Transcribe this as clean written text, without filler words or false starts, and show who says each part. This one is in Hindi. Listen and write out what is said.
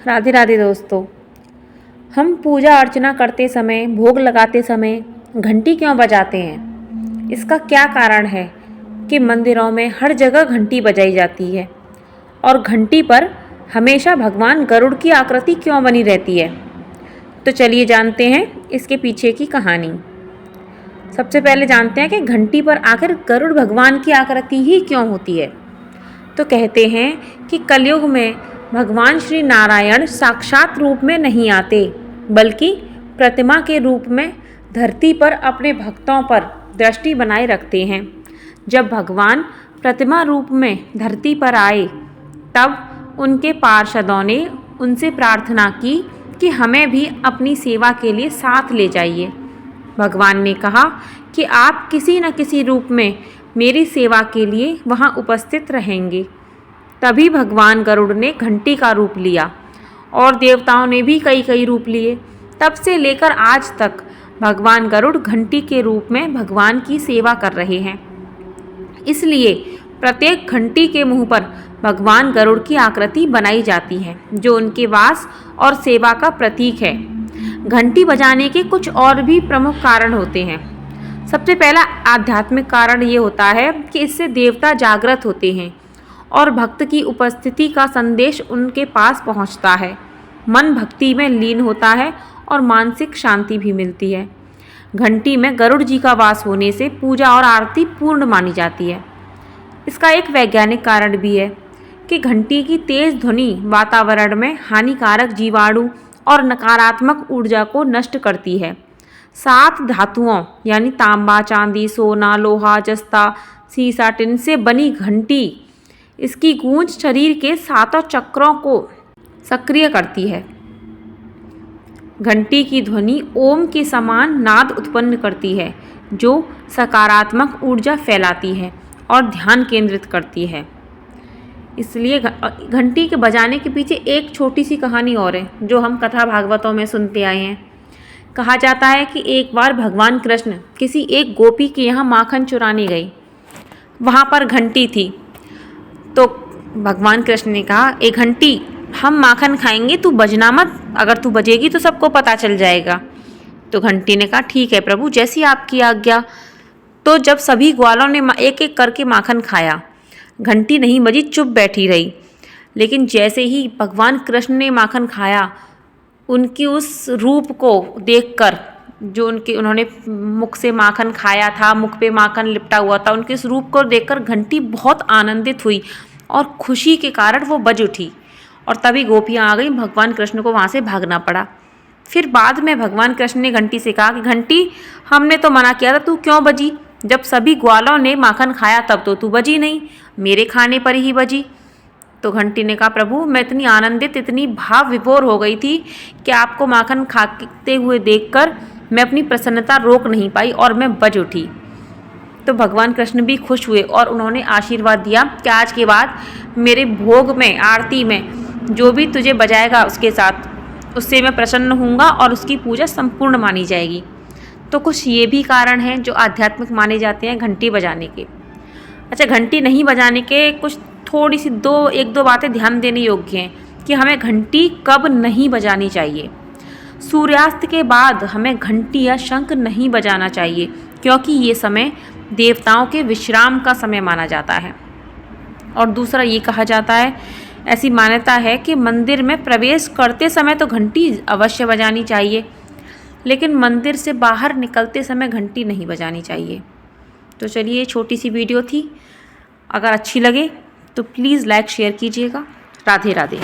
Speaker 1: राधे राधे दोस्तों। हम पूजा अर्चना करते समय, भोग लगाते समय घंटी क्यों बजाते हैं? इसका क्या कारण है कि मंदिरों में हर जगह घंटी बजाई जाती है और घंटी पर हमेशा भगवान गरुड़ की आकृति क्यों बनी रहती है? तो चलिए जानते हैं इसके पीछे की कहानी। सबसे पहले जानते हैं कि घंटी पर आखिर गरुड़ भगवान की आकृति ही क्यों होती है। तो कहते हैं कि कलयुग में भगवान श्री नारायण साक्षात रूप में नहीं आते, बल्कि प्रतिमा के रूप में धरती पर अपने भक्तों पर दृष्टि बनाए रखते हैं। जब भगवान प्रतिमा रूप में धरती पर आए, तब उनके पार्षदों ने उनसे प्रार्थना की कि हमें भी अपनी सेवा के लिए साथ ले जाइए। भगवान ने कहा कि आप किसी न किसी रूप में मेरी सेवा के लिए वहाँ उपस्थित रहेंगे। तभी भगवान गरुड़ ने घंटी का रूप लिया और देवताओं ने भी कई कई रूप लिए। तब से लेकर आज तक भगवान गरुड़ घंटी के रूप में भगवान की सेवा कर रहे हैं। इसलिए प्रत्येक घंटी के मुंह पर भगवान गरुड़ की आकृति बनाई जाती है, जो उनके वास और सेवा का प्रतीक है। घंटी बजाने के कुछ और भी प्रमुख कारण होते हैं। सबसे पहला आध्यात्मिक कारण ये होता है कि इससे देवता जागृत होते हैं और भक्त की उपस्थिति का संदेश उनके पास पहुंचता है। मन भक्ति में लीन होता है और मानसिक शांति भी मिलती है। घंटी में गरुड़ जी का वास होने से पूजा और आरती पूर्ण मानी जाती है। इसका एक वैज्ञानिक कारण भी है कि घंटी की तेज ध्वनि वातावरण में हानिकारक जीवाणु और नकारात्मक ऊर्जा को नष्ट करती है। 7 धातुओं यानी तांबा, चांदी, सोना, लोहा, जस्ता, सीसा, टिन से बनी घंटी इसकी गूंज शरीर के 7 चक्रों को सक्रिय करती है। घंटी की ध्वनि ओम के समान नाद उत्पन्न करती है, जो सकारात्मक ऊर्जा फैलाती है और ध्यान केंद्रित करती है। इसलिए घंटी के बजाने के पीछे एक छोटी सी कहानी और है, जो हम कथा भागवतों में सुनते आए हैं। कहा जाता है कि एक बार भगवान कृष्ण किसी एक गोपी के यहाँ माखन चुराने गए। वहाँ पर घंटी थी, तो भगवान कृष्ण ने कहा, ए घंटी, हम माखन खाएंगे, तू बजना मत, अगर तू बजेगी तो सबको पता चल जाएगा। तो घंटी ने कहा, ठीक है प्रभु, जैसी आपकी आज्ञा। तो जब सभी ग्वालों ने एक एक करके माखन खाया, घंटी नहीं बजी, चुप बैठी रही। लेकिन जैसे ही भगवान कृष्ण ने माखन खाया, उनकी उस रूप को देखकर, जो उन्होंने मुख से माखन खाया था, मुख पे माखन लिपटा हुआ था, उनके इस रूप को देखकर घंटी बहुत आनंदित हुई और खुशी के कारण वो बज उठी। और तभी गोपियाँ आ गई, भगवान कृष्ण को वहाँ से भागना पड़ा। फिर बाद में भगवान कृष्ण ने घंटी से कहा कि घंटी, हमने तो मना किया था, तू क्यों बजी? जब सभी ग्वालों ने माखन खाया तब तो तू बजी नहीं, मेरे खाने पर ही बजी। तो घंटी ने कहा, प्रभु, मैं इतनी आनंदित, इतनी भाव विभोर हो गई थी कि आपको माखन खाते हुए देखकर मैं अपनी प्रसन्नता रोक नहीं पाई और मैं बज उठी। तो भगवान कृष्ण भी खुश हुए और उन्होंने आशीर्वाद दिया कि आज के बाद मेरे भोग में, आरती में जो भी तुझे बजाएगा उसके साथ, उससे मैं प्रसन्न होऊंगा और उसकी पूजा संपूर्ण मानी जाएगी। तो कुछ ये भी कारण हैं जो आध्यात्मिक माने जाते हैं घंटी बजाने के। अच्छा, घंटी नहीं बजाने के कुछ थोड़ी सी एक दो बातें ध्यान देने योग्य हैं कि हमें घंटी कब नहीं बजानी चाहिए। सूर्यास्त के बाद हमें घंटी या शंख नहीं बजाना चाहिए, क्योंकि ये समय देवताओं के विश्राम का समय माना जाता है। और दूसरा ये कहा जाता है, ऐसी मान्यता है कि मंदिर में प्रवेश करते समय तो घंटी अवश्य बजानी चाहिए, लेकिन मंदिर से बाहर निकलते समय घंटी नहीं बजानी चाहिए। तो चलिए, छोटी सी वीडियो थी, अगर अच्छी लगे तो प्लीज़ लाइक शेयर कीजिएगा। राधे राधे।